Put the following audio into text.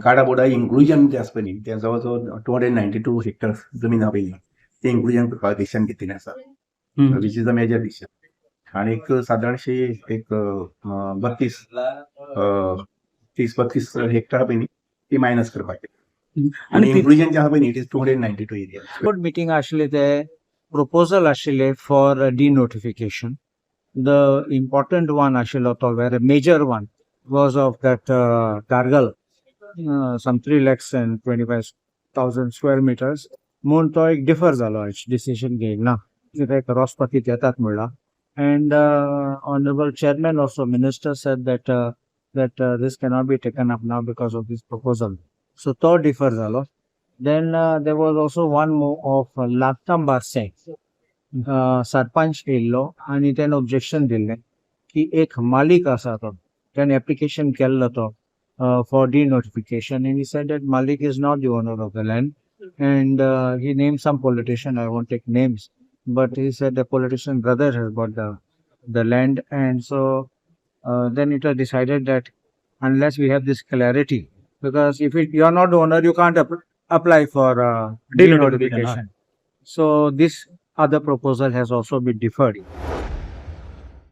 काडा बोर्डा इन्क्लुजन जे आसता न्ही ते जवळ 292 हेक्टर्स जमीन आहा पळय ते इन्क्लुजन करपाक डिसिशन घेतिल्लें आसा which is the major decision आनी सादारणशी एक 30-32 हेक्टर पळय न्ही ती मायनस करपाक आनी इन्क्लुजन जे आहा पळय न्ही it is 292 area. Board meeting आशिल्ले ते proposal आशिल्ले for denotification. The important one आशिल्लो तो where a major one was of that Kargal, some 3,25,000 square meters. म्हणून तो एक डिफर जालो डिसिशन घेयना कित्याक रोसपाकीत येतात म्हणला. And honorable chairman also minister said that this cannot be taken up now because of this proposal. So to differ zalo. Then there was also one more of Laktam Barse, Sarpanch illo, and then objection dille ki ek Malik asa to, then application kello to for denotification, and he said that Malik is not the owner of the land, and he named some politician. I won't take names, but he said the politician brother has bought the land, and so then it was decided that unless we have this clarity, because if you are not the owner, you can't apply for denotification. So this other proposal has also been deferred.